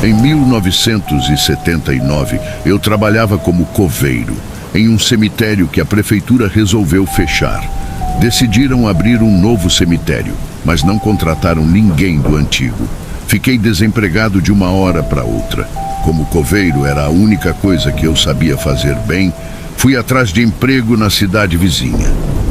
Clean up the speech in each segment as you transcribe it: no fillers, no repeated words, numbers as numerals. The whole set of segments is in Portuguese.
Em 1979, eu trabalhava como coveiro, em um cemitério que a prefeitura resolveu fechar. Decidiram abrir um novo cemitério, mas não contrataram ninguém do antigo. Fiquei desempregado de uma hora para outra. Como coveiro era a única coisa que eu sabia fazer bem, fui atrás de emprego na cidade vizinha.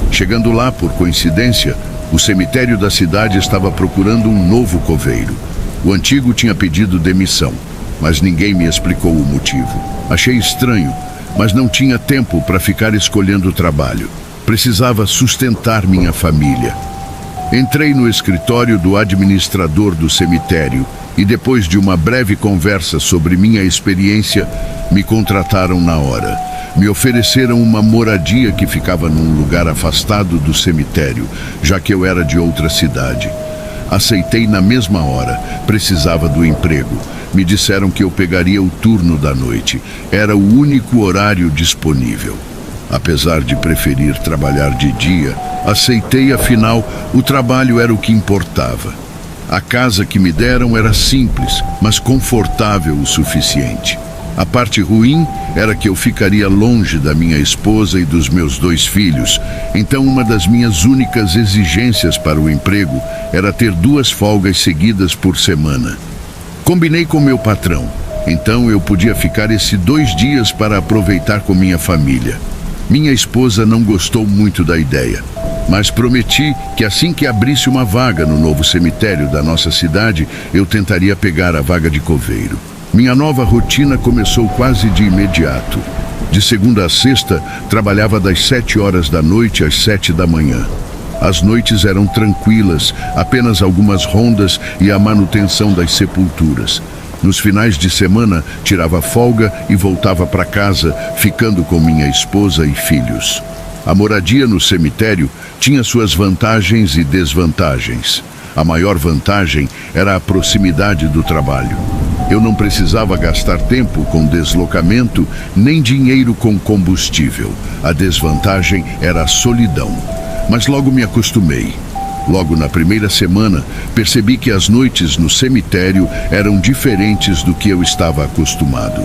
Chegando lá, por coincidência, o cemitério da cidade estava procurando um novo coveiro. O antigo tinha pedido demissão, mas ninguém me explicou o motivo. Achei estranho, mas não tinha tempo para ficar escolhendo trabalho. Precisava sustentar minha família. Entrei no escritório do administrador do cemitério e, depois de uma breve conversa sobre minha experiência, me contrataram na hora. Me ofereceram uma moradia que ficava num lugar afastado do cemitério, já que eu era de outra cidade. Aceitei na mesma hora, precisava do emprego. Me disseram que eu pegaria o turno da noite. Era o único horário disponível. Apesar de preferir trabalhar de dia, aceitei, afinal, o trabalho era o que importava. A casa que me deram era simples, mas confortável o suficiente. A parte ruim era que eu ficaria longe da minha esposa e dos meus 2 filhos, então uma das minhas únicas exigências para o emprego era ter 2 folgas seguidas por semana. Combinei com meu patrão, então eu podia ficar esses 2 dias para aproveitar com minha família. Minha esposa não gostou muito da ideia, mas prometi que assim que abrisse uma vaga no novo cemitério da nossa cidade, eu tentaria pegar a vaga de coveiro. Minha nova rotina começou quase de imediato. De segunda a sexta, trabalhava das 7 horas da noite às 7 da manhã. As noites eram tranquilas, apenas algumas rondas e a manutenção das sepulturas. Nos finais de semana, tirava folga e voltava para casa, ficando com minha esposa e filhos. A moradia no cemitério tinha suas vantagens e desvantagens. A maior vantagem era a proximidade do trabalho. Eu não precisava gastar tempo com deslocamento, nem dinheiro com combustível. A desvantagem era a solidão. Mas logo me acostumei. Logo na primeira semana, percebi que as noites no cemitério eram diferentes do que eu estava acostumado.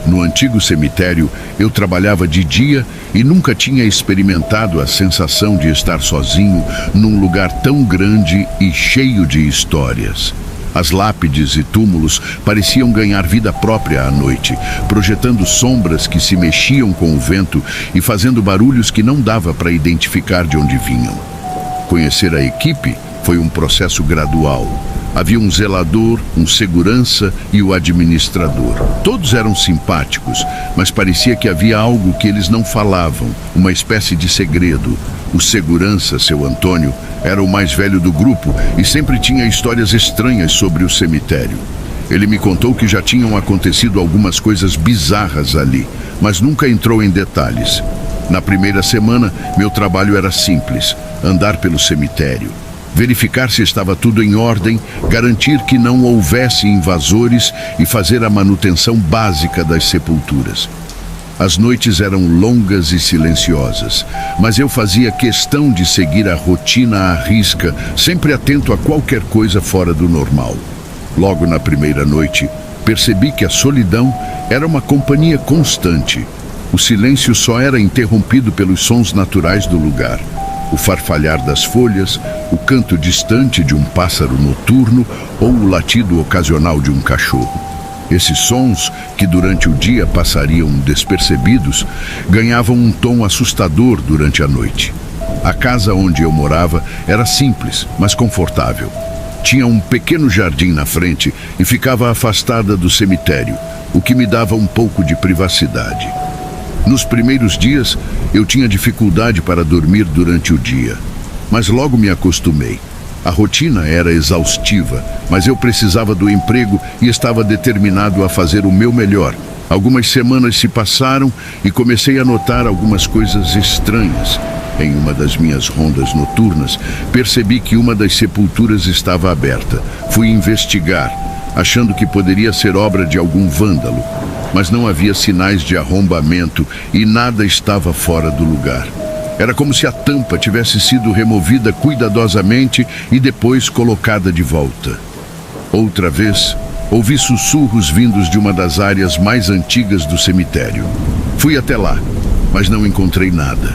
No antigo cemitério, eu trabalhava de dia e nunca tinha experimentado a sensação de estar sozinho num lugar tão grande e cheio de histórias. As lápides e túmulos pareciam ganhar vida própria à noite, projetando sombras que se mexiam com o vento e fazendo barulhos que não dava para identificar de onde vinham. Conhecer a equipe foi um processo gradual. Havia um zelador, um segurança e o administrador. Todos eram simpáticos, mas parecia que havia algo que eles não falavam, uma espécie de segredo. O segurança, seu Antônio, era o mais velho do grupo e sempre tinha histórias estranhas sobre o cemitério. Ele me contou que já tinham acontecido algumas coisas bizarras ali, mas nunca entrou em detalhes. Na primeira semana, meu trabalho era simples: andar pelo cemitério, verificar se estava tudo em ordem, garantir que não houvesse invasores e fazer a manutenção básica das sepulturas. As noites eram longas e silenciosas, mas eu fazia questão de seguir a rotina à risca, sempre atento a qualquer coisa fora do normal. Logo na primeira noite, percebi que a solidão era uma companhia constante. O silêncio só era interrompido pelos sons naturais do lugar. O farfalhar das folhas, o canto distante de um pássaro noturno ou o latido ocasional de um cachorro. Esses sons, que durante o dia passariam despercebidos, ganhavam um tom assustador durante a noite. A casa onde eu morava era simples, mas confortável. Tinha um pequeno jardim na frente e ficava afastada do cemitério, o que me dava um pouco de privacidade. Nos primeiros dias, eu tinha dificuldade para dormir durante o dia, mas logo me acostumei. A rotina era exaustiva, mas eu precisava do emprego e estava determinado a fazer o meu melhor. Algumas semanas se passaram e comecei a notar algumas coisas estranhas. Em uma das minhas rondas noturnas, percebi que uma das sepulturas estava aberta. Fui investigar, achando que poderia ser obra de algum vândalo, mas não havia sinais de arrombamento e nada estava fora do lugar. Era como se a tampa tivesse sido removida cuidadosamente e depois colocada de volta. Outra vez, Ouvi sussurros vindos de uma das áreas mais antigas do cemitério. Fui até lá, mas não encontrei nada.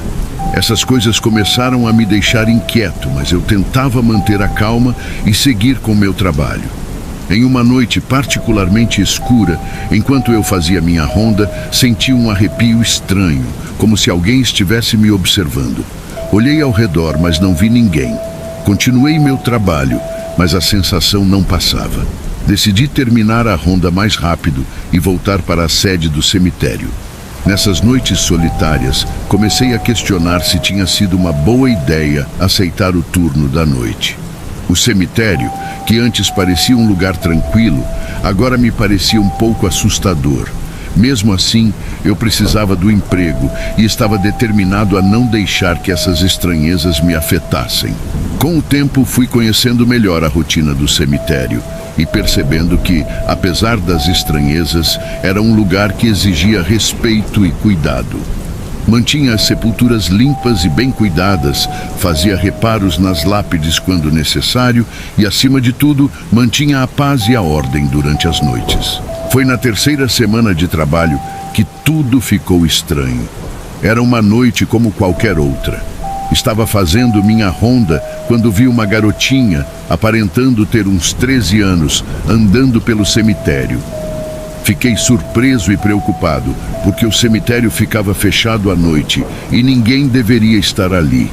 Essas coisas começaram a me deixar inquieto, mas eu tentava manter a calma e seguir com meu trabalho. Em uma noite particularmente escura, enquanto eu fazia minha ronda, senti um arrepio estranho, como se alguém estivesse me observando. Olhei ao redor, mas não vi ninguém. Continuei meu trabalho, mas a sensação não passava. Decidi terminar a ronda mais rápido e voltar para a sede do cemitério. Nessas noites solitárias, comecei a questionar se tinha sido uma boa ideia aceitar o turno da noite. O cemitério, que antes parecia um lugar tranquilo, agora me parecia um pouco assustador. Mesmo assim, eu precisava do emprego e estava determinado a não deixar que essas estranhezas me afetassem. Com o tempo, fui conhecendo melhor a rotina do cemitério e percebendo que, apesar das estranhezas, era um lugar que exigia respeito e cuidado. Mantinha as sepulturas limpas e bem cuidadas, fazia reparos nas lápides quando necessário e, acima de tudo, mantinha a paz e a ordem durante as noites. Foi na terceira semana de trabalho que tudo ficou estranho. Era uma noite como qualquer outra. Estava fazendo minha ronda quando vi uma garotinha, aparentando ter uns 13 anos, andando pelo cemitério. Fiquei surpreso e preocupado, porque o cemitério ficava fechado à noite e ninguém deveria estar ali.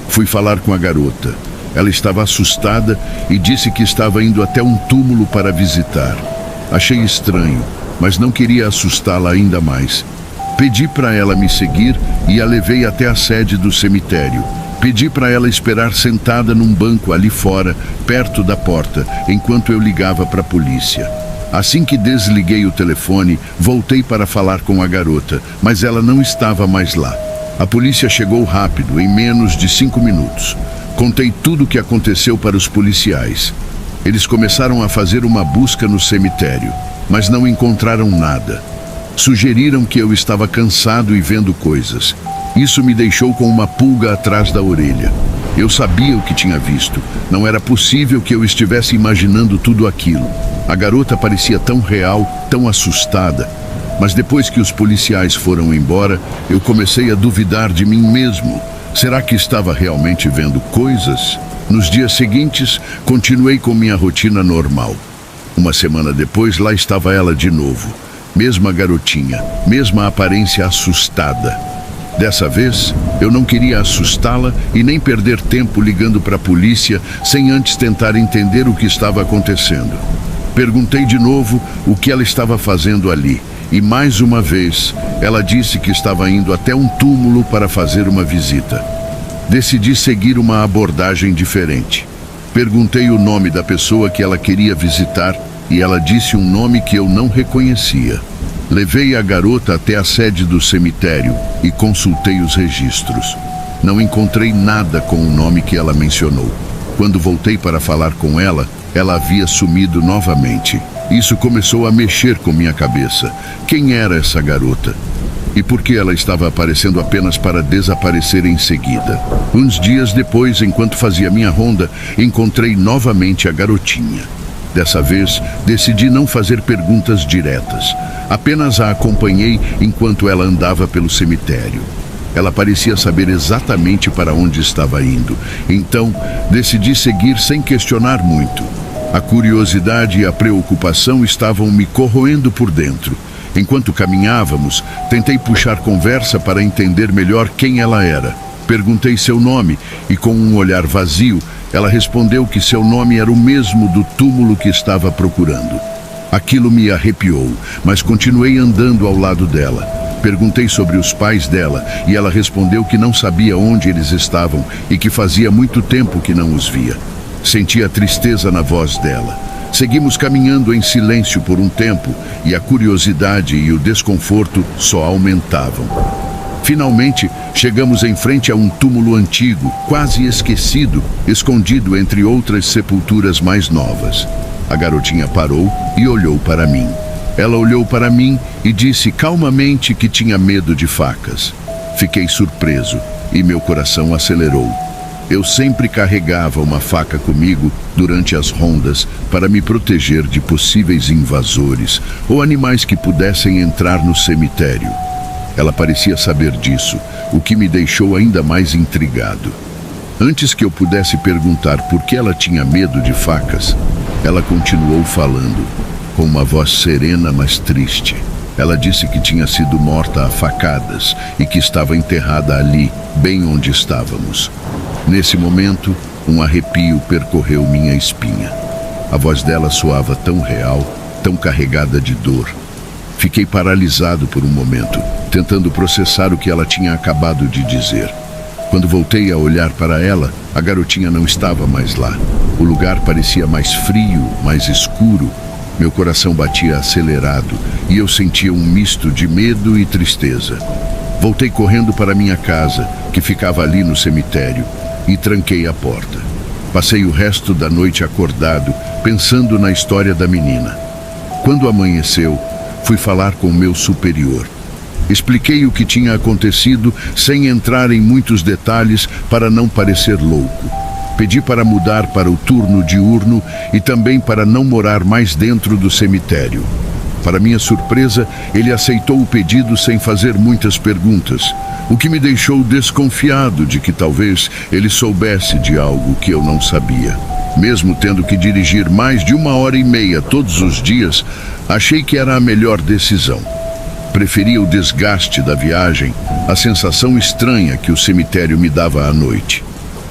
Fui falar com a garota. Ela estava assustada e disse que estava indo até um túmulo para visitar. Achei estranho, mas não queria assustá-la ainda mais. Pedi para ela me seguir e a levei até a sede do cemitério. Pedi para ela esperar sentada num banco ali fora, perto da porta, enquanto eu ligava para a polícia. Assim que desliguei o telefone, voltei para falar com a garota, mas ela não estava mais lá. A polícia chegou rápido, em menos de 5 minutos. Contei tudo o que aconteceu para os policiais. Eles começaram a fazer uma busca no cemitério, mas não encontraram nada. Sugeriram que eu estava cansado e vendo coisas. Isso me deixou com uma pulga atrás da orelha. Eu sabia o que tinha visto. Não era possível que eu estivesse imaginando tudo aquilo. A garota parecia tão real, tão assustada. Mas depois que os policiais foram embora, eu comecei a duvidar de mim mesmo. Será que estava realmente vendo coisas? Nos dias seguintes, continuei com minha rotina normal. Uma semana depois, lá estava ela de novo. Mesma garotinha, mesma aparência assustada. Dessa vez, eu não queria assustá-la e nem perder tempo ligando para a polícia sem antes tentar entender o que estava acontecendo. Perguntei de novo o que ela estava fazendo ali e, mais uma vez, ela disse que estava indo até um túmulo para fazer uma visita. Decidi seguir uma abordagem diferente. Perguntei o nome da pessoa que ela queria visitar e ela disse um nome que eu não reconhecia. Levei a garota até a sede do cemitério e consultei os registros. Não encontrei nada com o nome que ela mencionou. Quando voltei para falar com ela, ela havia sumido novamente. Isso começou a mexer com minha cabeça. Quem era essa garota? E por que ela estava aparecendo apenas para desaparecer em seguida? Uns dias depois, enquanto fazia minha ronda, encontrei novamente a garotinha. Dessa vez, decidi não fazer perguntas diretas. Apenas a acompanhei enquanto ela andava pelo cemitério. Ela parecia saber exatamente para onde estava indo. Então, decidi seguir sem questionar muito. A curiosidade e a preocupação estavam me corroendo por dentro. Enquanto caminhávamos, tentei puxar conversa para entender melhor quem ela era. Perguntei seu nome e, com um olhar vazio, ela respondeu que seu nome era o mesmo do túmulo que estava procurando. Aquilo me arrepiou, mas continuei andando ao lado dela. Perguntei sobre os pais dela e ela respondeu que não sabia onde eles estavam e que fazia muito tempo que não os via. Senti a tristeza na voz dela. Seguimos caminhando em silêncio por um tempo e a curiosidade e o desconforto só aumentavam. Finalmente, chegamos em frente a um túmulo antigo, quase esquecido, escondido entre outras sepulturas mais novas. A garotinha parou e olhou para mim. Ela olhou para mim e disse calmamente que tinha medo de facas. Fiquei surpreso e meu coração acelerou. Eu sempre carregava uma faca comigo durante as rondas para me proteger de possíveis invasores ou animais que pudessem entrar no cemitério. Ela parecia saber disso, o que me deixou ainda mais intrigado. Antes que eu pudesse perguntar por que ela tinha medo de facas, ela continuou falando, com uma voz serena, mas triste. Ela disse que tinha sido morta a facadas e que estava enterrada ali, bem onde estávamos. Nesse momento, um arrepio percorreu minha espinha. A voz dela soava tão real, tão carregada de dor. Fiquei paralisado por um momento, tentando processar o que ela tinha acabado de dizer. Quando voltei a olhar para ela, a garotinha não estava mais lá. O lugar parecia mais frio, mais escuro. Meu coração batia acelerado e eu sentia um misto de medo e tristeza. Voltei correndo para minha casa, que ficava ali no cemitério, e tranquei a porta. Passei o resto da noite acordado, pensando na história da menina. Quando amanheceu, fui falar com o meu superior. Expliquei o que tinha acontecido sem entrar em muitos detalhes para não parecer louco. Pedi para mudar para o turno diurno e também para não morar mais dentro do cemitério. Para minha surpresa, ele aceitou o pedido sem fazer muitas perguntas, o que me deixou desconfiado de que talvez ele soubesse de algo que eu não sabia. Mesmo tendo que dirigir mais de 1h30 todos os dias, achei que era a melhor decisão. Preferia o desgaste da viagem, a sensação estranha que o cemitério me dava à noite.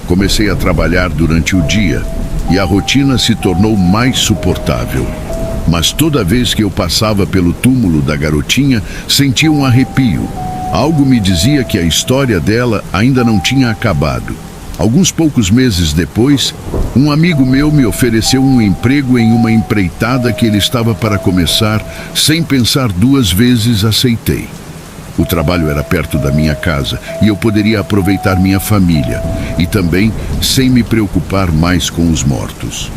Comecei a trabalhar durante o dia e a rotina se tornou mais suportável. Mas toda vez que eu passava pelo túmulo da garotinha, sentia um arrepio. Algo me dizia que a história dela ainda não tinha acabado. Alguns poucos meses depois, um amigo meu me ofereceu um emprego em uma empreitada que ele estava para começar. Sem pensar duas vezes, aceitei. O trabalho era perto da minha casa e eu poderia aproveitar minha família e também sem me preocupar mais com os mortos.